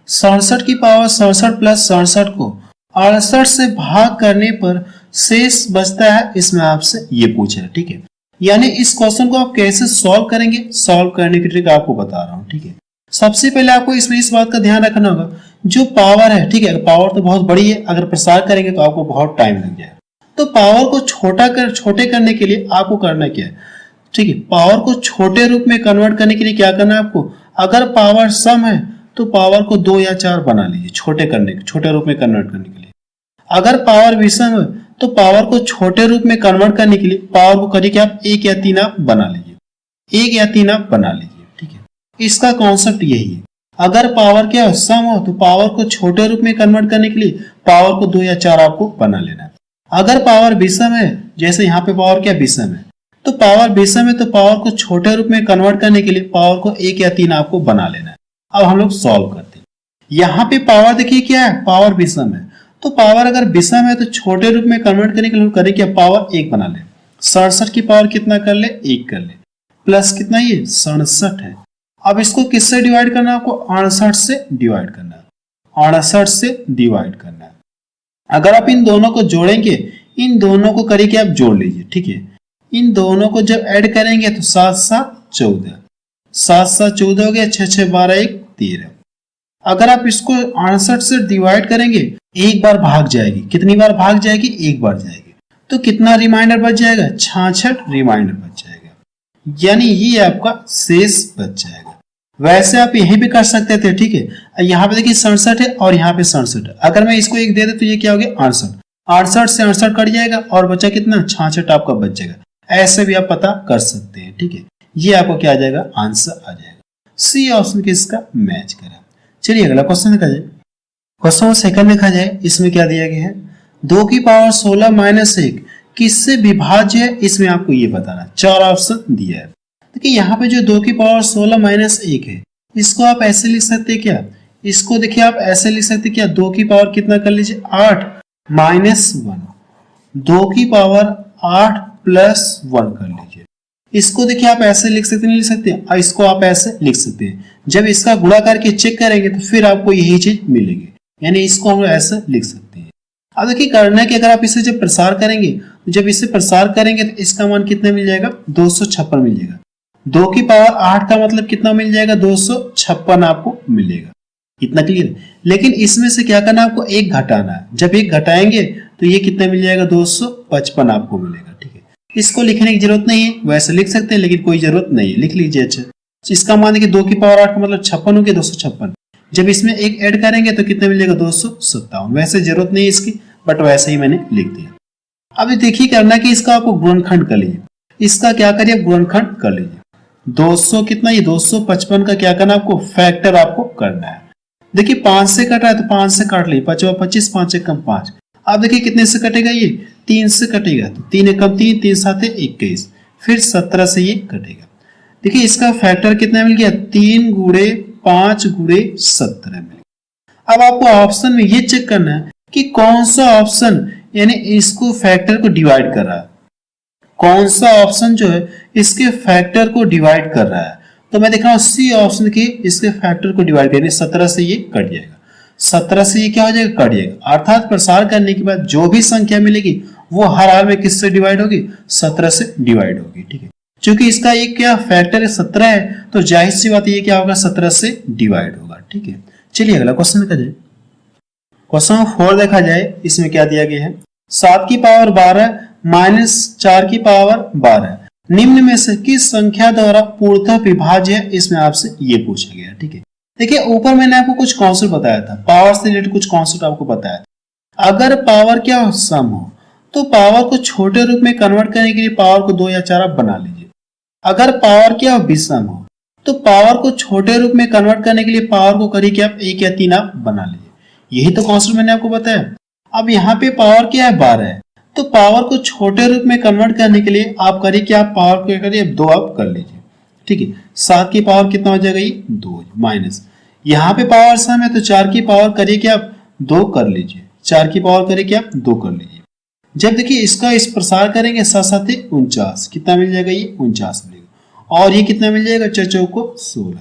67 की power 67 plus 67 को 68 से भाग करने पर शेष बचता है, इसमें आपसे ये पूछा है। ठीक है, यानी इस क्वेश्चन को आप कैसे सॉल्व करेंगे, सॉल्व करने की ट्रिक आपको बता रहा हूं। ठीक है, सबसे पहले आपको इसमें इस बात का ध्यान रखना होगा, जो पावर है, ठीक है, पावर तो बहुत बड़ी है, अगर प्रसार करेंगे तो आपको बहुत टाइम लग जाएगा। तो पावर को छोटे करने के लिए आपको करना क्या है, ठीक है, पावर को छोटे रूप में कन्वर्ट करने के लिए क्या करना है आपको, अगर पावर सम है तो पावर को 2 या 4 बना लीजिए छोटे रूप में कन्वर्ट करने के लिए। अगर पावर विषम है तो पावर को छोटे रूप में कन्वर्ट करने के लिए पावर को करिए कि आप 1 या 3 आप बना लीजिए, 1 या 3 आप बना लीजिए। ठीक है, इसका कॉन्सेप्ट यही है। अगर पावर क्या सम हो तो पावर को छोटे रूप में कन्वर्ट करने के लिए पावर को 2 या 4 आपको बना लेना है। अगर पावर विषम है, जैसे यहाँ पे पावर क्या विषम है, तो पावर विषम है तो पावर को छोटे रूप में कन्वर्ट करने के लिए पावर को 1 या 3 आपको बना लेना है। अब हम लोग सॉल्व करते हैं। यहाँ पे पावर देखिए क्या है, पावर विषम है, तो पावर अगर विषम है तो छोटे रूप में कन्वर्ट करने के लिए करें क्या, पावर 1 बना ले। 67 की पावर कितना कर ले, 1 कर ले, प्लस कितना ये 67 है। अब इसको किससे डिवाइड करना है आपको, 68 से डिवाइड करना है, 68 से डिवाइड करना है। अगर आप इन दोनों को जोड़ेंगे, इन दोनों को करिए आप जोड़ लीजिए। ठीक है, इन दोनों को जब ऐड करेंगे तो 7 7 14, 7 7 14 हो गया, 6 6 12 1 13। अगर आप इसको 68 से डिवाइड करेंगे, एक बार भाग जाएगी, कितनी बार भाग जाएगी, एक बार जाएगी, तो कितना रिमाइंडर बच जाएगा, 66 रिमाइंडर बच जाएगा, यानी ये आपका शेष बच जाएगा। वैसे आप यही भी कर सकते थे। ठीक है, यहाँ पे देखिए 67 है और यहाँ पे 67 है, अगर मैं इसको 1 दे दे तो ये क्या हो गया 68, 68 से 68 कट जाएगा और बचा कितना 66 आपका बच जाएगा। ऐसे भी आप पता कर सकते हैं। ठीक है, ये आपको क्या आ जाएगा, आंसर आ जाएगा। सी ऑप्शन किसका मैच करें। चलिए अगला क्वेश्चन देखा जाए। क्वेश्चन सेकंड देखा जाए, इसमें क्या दिया गया है, 2 की पावर 16 माइनस 1 किससे विभाज्य है, इसमें आपको ये बताना। 4 ऑप्शन दिया है। देखिए यहाँ पे जो 2 की पावर 16 माइनस 1 है, इसको आप ऐसे लिख सकते हैं क्या, इसको देखिए आप ऐसे लिख सकते हैं क्या, 2 की पावर कितना कर लीजिए 8 माइनस 1, 2 की पावर 8 प्लस 1 कर लीजिए। इसको देखिए आप ऐसे लिख सकते नहीं लिख सकते, और इसको आप ऐसे लिख सकते हैं। जब इसका गुणा करके चेक करेंगे तो फिर आपको यही चीज मिलेगी, यानी इसको हम ऐसे लिख सकते हैं। अब देखिए करना है कि अगर आप इसे जब प्रसार करेंगे, तो जब इसे प्रसार करेंगे तो इसका मान कितना मिल जाएगा, 256 मिल जाएगा। 2 की पावर 8 का मतलब कितना मिल जाएगा, 256 आपको मिलेगा। इतना क्लियर है। लेकिन इसमें से क्या करना है, आपको 1 घटाना है। जब 1 घटाएंगे तो ये कितना मिल जाएगा, 255 आपको मिलेगा। ठीक है, इसको लिखने की जरूरत नहीं है, वैसे लिख सकते हैं लेकिन कोई जरूरत नहीं है, लिख लीजिए। अच्छा, इसका मान देखिए 2 की पावर 8 का मतलब 56 हो गया, 256। जब इसमें 1 ऐड करेंगे तो कितना मिल जाएगा, 257। वैसे जरूरत नहीं है इसकी, बट वैसे ही मैंने लिख दिया। अब देखिए करना कि इसका आपको गुणनखंड कर लीजिए। इसका क्या करिए, गुणनखंड कर लीजिए। 200 कितना, ये 255 का क्या करना आपको, फैक्टर आपको करना है। देखिए 5 से कटा है तो 5 से काट लीजिए, 5 25, 5 कम 5। अब देखिए कितने से कटेगा, ये 3 से कटेगा, तो 3 कम 3, 3 7 21, फिर 17 से ये कटेगा। देखिए इसका फैक्टर कितना मिल गया, 3 गुणे 5 गुणे 17 मिल गया। अब आपको ऑप्शन में ये चेक करना है कि कौन सा ऑप्शन यानी इसको फैक्टर को डिवाइड कर रहा है, कौन सा ऑप्शन जो है इसके फैक्टर को डिवाइड कर रहा है। तो मैं देख रहा हूं सी ऑप्शन की इसके फैक्टर को डिवाइड करेंगे, 17 से ये कट जाएगा, 17 से ये क्या हो जाएगा, कट जाएगा। अर्थात प्रसार करने के बाद जो भी संख्या मिलेगी वो हर हाल में किससे डिवाइड होगी, 17 से डिवाइड होगी। ठीक है, क्योंकि इसका एक क्या फैक्टर है 17 है, तो जाहिर सी बात ये क्या होगा, 17 से डिवाइड होगा। ठीक है, चलिए अगला क्वेश्चन देखा जाए। क्वेश्चन 4 देखा जाए, इसमें क्या दिया गया है, 7 की पावर 12 माइनस 4 की पावर 12 निम्न में से किस संख्या द्वारा पूर्णतः विभाज्य है, इसमें आपसे ये पूछा गया। ठीक है, देखिए ऊपर मैंने आपको कुछ कॉन्सेप्ट बताया था, पावर से रिलेटेड कुछ कॉन्सेप्ट आपको बताया था। अगर पावर क्या हो, सम हो, तो पावर को छोटे रूप में कन्वर्ट करने के लिए पावर को 2 या 4 आप बना लीजिए। अगर पावर क्या हो, विषम हो, तो पावर को छोटे रूप में कन्वर्ट करने के लिए पावर को करिए कि आप 1 या 3 आप बना लीजिए। यही तो कॉन्सेप्ट मैंने आपको बताया। अब यहाँ पे पावर क्या है, 12 है, तो पावर को छोटे रूप में कन्वर्ट करने के लिए आप करिए कि आप पावर को करिए 2 आप कर लीजिए। ठीक है, 7 की पावर कितना हो जाएगा, ये 2 माइनस, यहाँ पे पावर सम है तो 4 की पावर करिए कि आप 2 कर लीजिए, 4 की पावर करिए कि आप 2 कर लीजिए। जब देखिए इसका इस प्रसार करेंगे 7 7 49, कितना मिल जाएगा, ये 49 मिलेगा। और ये कितना मिल जाएगा, 4 4 को 16।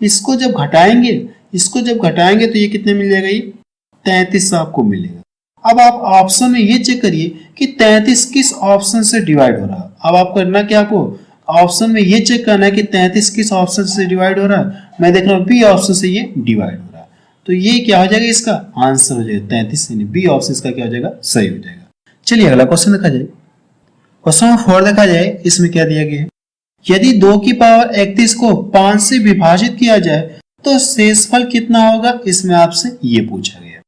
इसको जब घटाएंगे इसको जब घटाएंगे तो ये कितने मिल जाएगा, ये 33 आपको मिलेगा। अब आप ऑप्शन में ये चेक करिए कि 33 किस ऑप्शन से डिवाइड हो रहा है। अब आप करना क्या, आपको ऑप्शन में ये चेक करना है कि 33 किस ऑप्शन से डिवाइड हो रहा है। मैं देख रहा हूँ बी ऑप्शन से ये डिवाइड हो रहा है, तो ये क्या हो जाएगा, इसका आंसर हो जाएगा 33, यानी बी ऑप्शन इसका क्या हो जाएगा, सही हो जाएगा। चलिए अगला क्वेश्चन देखा जाए। क्वेश्चन नंबर 4 देखा जाए, इसमें क्या दिया गया है, यदि 2 की पावर 31 को 5 से विभाजित किया जाए तो शेषफल कितना होगा, इसमें आपसे ये पूछा गया।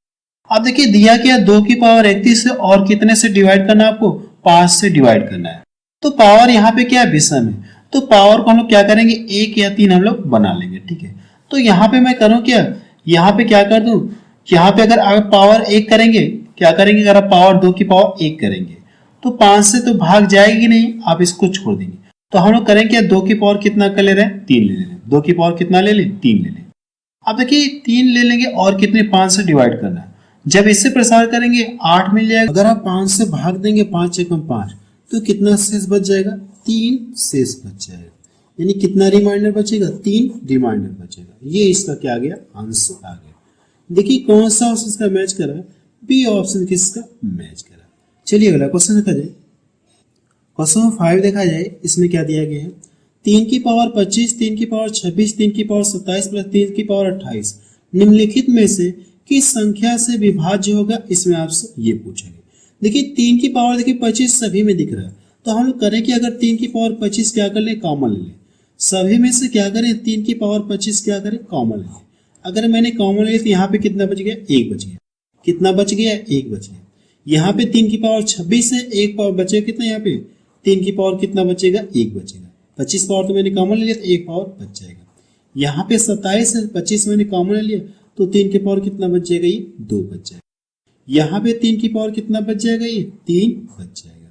अब देखिए दिया क्या, 2 की पावर 31 से और कितने से डिवाइड करना है, आपको 5 से डिवाइड करना है। तो पावर यहाँ पे क्या है, विषम है, तो पावर को हम लोग क्या करेंगे, 1 या 3 हम लोग बना लेंगे, ठीक है। तो यहाँ पे मैं करूँ क्या, यहाँ पे क्या कर दूं, यहाँ पे अगर आप पावर 1 करेंगे, क्या करेंगे, अगर आप पावर 2 की पावर 1 करेंगे तो 5 से तो भाग जाएगी नहीं, आप इसको छोड़ देंगे। तो हम लोग करेंगे 2 की पावर कितना कर ले रहे हैं, 3 ले लें। 2 की पावर कितना ले लें, 3 ले लें। अब देखिए 3 ले लेंगे और कितने, 5 से डिवाइड करना है। जब इससे प्रसार करेंगे 8 मिल जाएगा। अगर आप 5 से भाग देंगे, 5 एकम 5, तो कितना शेष बच जाएगा, 3 शेष बच जाएगा। यानी कितना रिमाइंडर बचेगा, 3 रिमाइंडर बचेगा। ये इसका क्या आ गया, आंसर आ गया। देखिए कौन सा ऑप्शन इसका मैच करा है, बी ऑप्शन किसका मैच करा। चलिए अगला क्वेश्चन देखा जाए। क्वेश्चन नंबर 5 देखा जाए, इसमें क्या दिया गया है, 3 की पावर 25, 3 की पावर 26, 3 की पावर 27 प्लस 3 की पावर 28 निम्नलिखित में से किस संख्या से विभाज्य होगा, इसमें आपसे ये पूछेंगे। देखिए 3 की पावर देखिए 25 सभी में दिख रहा है, तो हम लोग करें कि अगर 3 की पावर 25 क्या कर ले, कॉमन ले लें। सभी में से क्या करें, 3 की पावर 25 क्या करें, कॉमन ले लें। अगर मैंने कॉमन ले तो यहाँ पे कितना बच गया, 1 बच गया। कितना बच गया, 1 बच गया। यहाँ पे 3 की पावर 26 है, 1 पावर बचेगा कितना, यहाँ पे 3 की पावर कितना बचेगा, 1 बचेगा। 25 पावर तो मैंने कॉमन ले लिया तो 1 पावर बच जाएगा। यहाँ पे 27 है, 25 मैंने कॉमन ले लिया तो 3 की पावर कितना बच जाएगा, ये 2 बच जाएगा। यहाँ पे 3 की पावर कितना बच जाएगा, ये 3 बच जाएगा।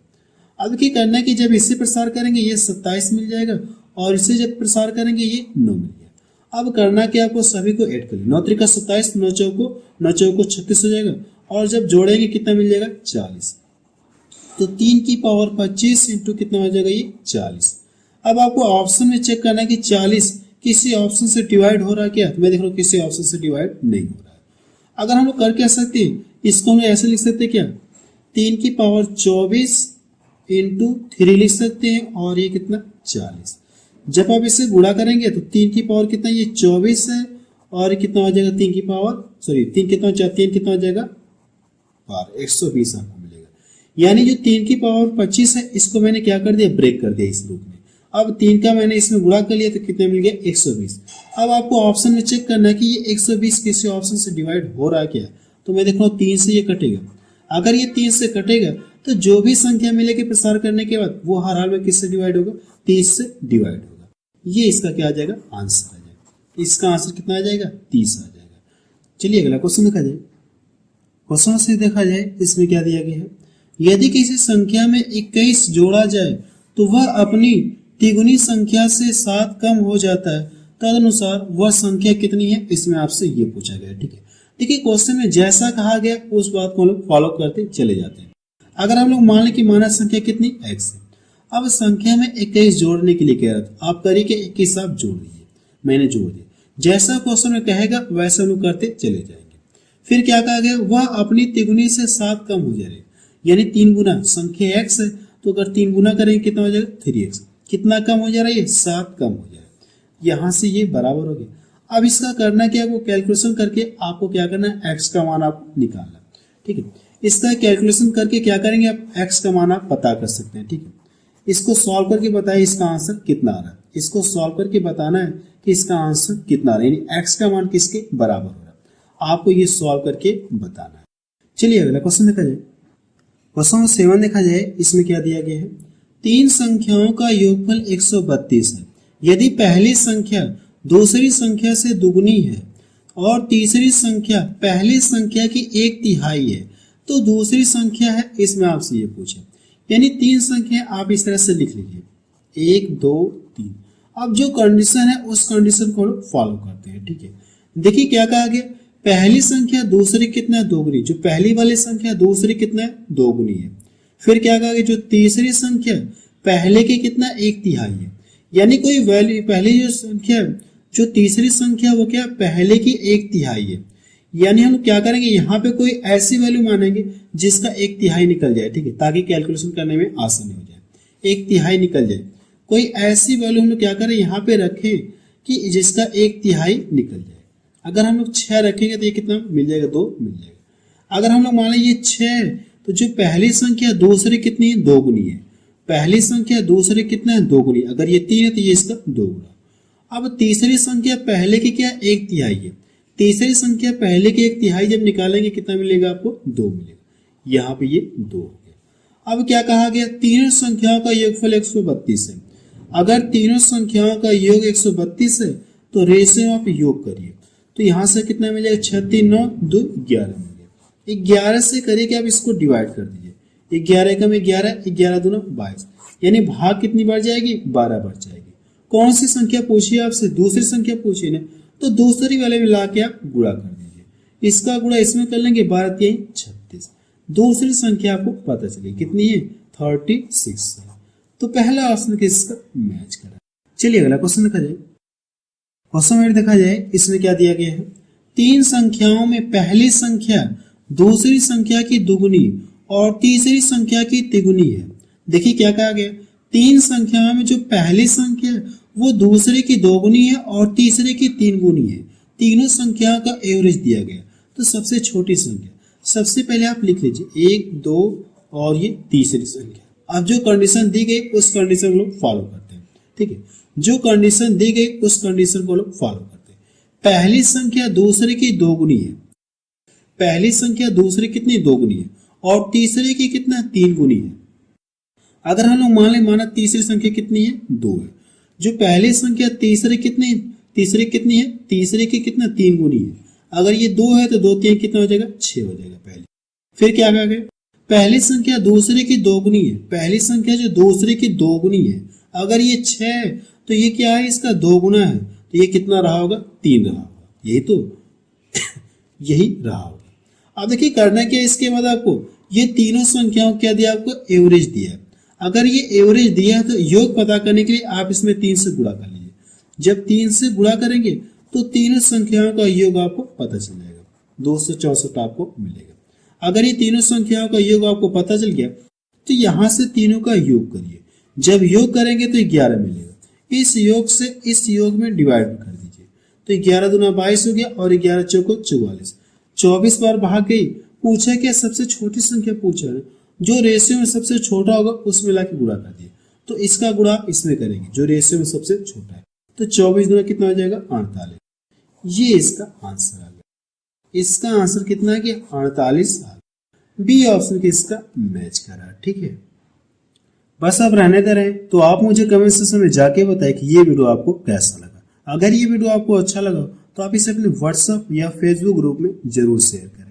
अब क्या करना है कि जब इससे प्रसार करेंगे ये 27 मिल जाएगा और इससे जब प्रसार करेंगे ये 9 मिल गया। अब करना क्या, आपको सभी को ऐड कर लें। 9 त्रिका 27, 9 चौको 36 हो जाएगा और जब जोड़ेंगे कितना मिल जाएगा, 40। तो 3 की पावर 25 इंटू कितना हो जाएगा, ये 40। अब आपको ऑप्शन में चेक करना है कि 40 किसी ऑप्शन से डिवाइड हो रहा है क्या, तो मैं देख रहा हूँ किसी ऑप्शन से डिवाइड नहीं हो रहा है। अगर हम लोग कर क्या सकते हैं, इसको हम ऐसे लिख सकते हैं क्या, 3 की पावर 24 इंटू 3 लिख सकते हैं और ये कितना 40। जब आप इसे गुणा करेंगे तो 3 की पावर कितना, ये 24 है और कितना हो जाएगा, 3 की पावर 3 कितना हो जाएगा 120 आपको मिलेगा। यानी जो 3 की पावर 25 है इसको मैंने क्या कर दिया, ब्रेक कर दिया इस रूप में। अब 3 का मैंने इसमें गुणा कर लिया तो कितने मिल गया, 120। अब आपको ऑप्शन में चेक करना है कि ये 120 किसी ऑप्शन से डिवाइड हो रहा है क्या, तो मैं देख रहा हूँ 3 से ये कटेगा। अगर ये 3 से कटेगा तो जो भी संख्या मिलेगी प्रसार करने के बाद वो हर हाल में किससे डिवाइड होगा, 30 से डिवाइड होगा। ये इसका क्या आ जाएगा, आंसर आ जाएगा। इसका आंसर कितना आ जाएगा, 30 आ जाएगा। चलिए अगला क्वेश्चन देखा जाए। क्वेश्चन से देखा जाए, इसमें क्या दिया गया है, यदि किसी संख्या में 21 जोड़ा जाए तो वह अपनी तिगुनी संख्या से 7 कम हो जाता है, तदनुसार वह संख्या कितनी है, इसमें आपसे ये पूछा गया। ठीक है, देखिए क्वेश्चन में जैसा कहा गया उस बात को हम लोग फॉलो करते चले जाते हैं। अगर हम लोग मान लें कि मानव संख्या कितनी, x है। अब संख्या में 21 जोड़ने के लिए कह रहा था, आप करिए कि 21 आप जोड़ दीजिए। मैंने जोड़ दिया, जैसा क्वेश्चन में कहेगा वैसा हम लोग करते चले जाएंगे। फिर क्या कहा गया, वह अपनी तिगुनी से 7 कम हो जाएगा, यानी 3 गुना संख्या x है तो अगर 3 गुना करेंगे कितना हो जाएगा, 3x। कितना कम हो जा रहा है, ये 7 कम हो जाएगा। यहाँ से ये बराबर हो गया। अब इसका करना क्या, वो कैलकुलेशन करके आपको क्या करना है, x का मान आपको निकालना। ठीक है, इसका कैलकुलेशन करके क्या करेंगे, आप x का मान आप पता कर सकते हैं। ठीक है, इसको सॉल्व करके बताइए इसका आंसर कितना आ रहा है। इसको सॉल्व करके बताना है कि इसका आंसर कितना आ रहा है, यानी x का मान किसके बराबर हो रहा है, आपको ये सॉल्व करके बताना है। चलिए अगला क्वेश्चन देखा जाए। क्वेश्चन 7 देखा जाए, इसमें क्या दिया गया है, 3 संख्याओं का योगफल 132 है। यदि पहली संख्या दूसरी संख्या से दुगनी है और तीसरी संख्या पहली संख्या की 1/3 है तो दूसरी संख्या है, इसमें आपसे ये पूछे। यानी 3 संख्या आप इस तरह से लिख लीजिए, 1 2 3। अब जो कंडीशन है उस कंडीशन को फॉलो करते हैं। ठीक है, देखिए क्या कहा गया, पहली संख्या दूसरी कितना दोगुनी, जो पहली वाली संख्या दूसरी कितना दोगुनी है। फिर क्या कहा गया, जो तीसरी संख्या पहले की कितना 1/3 है, यानी कोई वैल्यू पहली जो संख्या जो तीसरी संख्या वो क्या पहले की 1/3 है, यानी हम क्या करेंगे यहाँ पे कोई ऐसी वैल्यू मानेंगे जिसका 1/3 निकल जाए, ठीक है, ताकि कैलकुलेशन करने में आसानी हो जाए। 1/3 निकल जाए, कोई ऐसी वैल्यू हम लोग क्या करें यहाँ पे रखें कि जिसका 1/3 निकल जाए। अगर हम लोग 6 रखेंगे तो ये कितना मिल जाएगा, 2 मिल जाएगा। अगर हम लोग मान लें ये 6, तो जो पहली संख्या दूसरी कितनी है, 2 गुनी है। पहली संख्या दूसरी कितना है, 2 गुनी। अगर ये 3 है तो ये इसका 2 गुना। अब तीसरी संख्या पहले की क्या 1/3 है, तीसरी संख्या पहले की 1/3 जब निकालेंगे कितना मिलेगा आपको, 2 मिलेगा। यहाँ पे ये 2 हो गया। अब क्या कहा गया, तीनों संख्याओं का योगफल 132 है। अगर तीनों संख्याओं का योग 132 है तो रेशियो आप योग करिए, तो यहाँ से कितना मिलेगा, 6 3 9 2 11 मिल गया। 11 से करिए कि आप इसको डिवाइड कर दीजिए। 11 एकम 11, 11 दूना 22, यानी भाग कितनी बढ़ जाएगी, 12 बढ़ जाएगी। कौन सी संख्या पूछी है आपसे, दूसरी संख्या पूछी ना, तो दूसरी वाले में ला के आप गुणा कर दीजिए। इसका गुणा इसमें कर लेंगे, 12 3 36। दूसरी संख्या आपको पता चलेगी कितनी है, 36 है। तो पहला ऑप्शन किसका मैच करा। चलिए अगला क्वेश्चन देखा जाए। क्वेश्चन में देखा जाए इसमें क्या दिया गया है, तीन संख्याओं में पहली संख्या दूसरी संख्या की दुगुनी और तीसरी संख्या की तिगुनी है। देखिए क्या कहा गया, तीन संख्याओं में जो पहली संख्या वो दूसरे की दोगुनी है और तीसरे की 3 गुनी है। तीनों संख्याओं का एवरेज दिया गया, तो सबसे छोटी संख्या सबसे पहले आप लिख लीजिए 1 2 और ये तीसरी संख्या। अब जो कंडीशन दी गई उस कंडीशन को लोग फॉलो करते हैं, ठीक है, जो कंडीशन दी गई उस कंडीशन को लोग फॉलो करते हैं। पहली संख्या दूसरे की दोगुनी है, पहली संख्या दूसरे कितनी, दोगुनी है, और तीसरे की कितना, 3 गुनी है। अगर हम लोग मान ले माना तीसरी संख्या कितनी है, 2 है। जो पहली संख्या तीसरे कितनी है, तीसरे की कितना, 3 गुनी है। अगर ये 2 है तो 2 3 कितना हो जाएगा, 6 हो जाएगा पहले। फिर क्या कहा गया, पहली संख्या दूसरे की दोगुनी है, पहली संख्या जो दूसरे की दोगुनी है, अगर ये 6 है तो ये क्या है, इसका 2 गुना है, तो ये कितना रहा होगा, 3 रहा होगा। यही तो यही रहा होगा। अब देखिए करना क्या, इसके बाद आपको ये तीनों संख्याओं क्या दिया, आपको एवरेज दिया। अगर ये एवरेज दिया है तो योग पता करने के लिए आप इसमें 3 से गुणा कर लीजिए। जब 3 से गुणा करेंगे तो तीनों संख्याओं का योग आपको पता चल जाएगा, 264 आपको मिलेगा। अगर ये तीनों संख्याओं का योग आपको पता चल गया तो यहां से तीनों का योग करिए। जब योग करेंगे तो 11 मिलेगा। इस योग से इस योग में डिवाइड कर दीजिए, तो 11 दूना 22 हो गया और 11 चौको 44। 24 बार भाग गई। पूछा क्या, सबसे छोटी संख्या पूछा है, जो रेशियो में सबसे छोटा होगा उसमें लाके गुणा कर दिए, तो इसका गुणा इसमें करेंगे जो रेशियो में सबसे छोटा है। तो 24 दूना कितना हो जाएगा, 48। ये इसका आंसर आ गया। इसका आंसर कितना है कि 48 आ गया। बी ऑप्शन के इसका मैच करा, ठीक है। बस आप रहने दे रहे, तो आप मुझे कमेंट सेक्शन में जाके बताएं कि ये वीडियो आपको कैसा लगा। अगर ये वीडियो आपको अच्छा लगा तो आप इसे अपने व्हाट्सएप या फेसबुक ग्रुप में जरूर शेयर करें।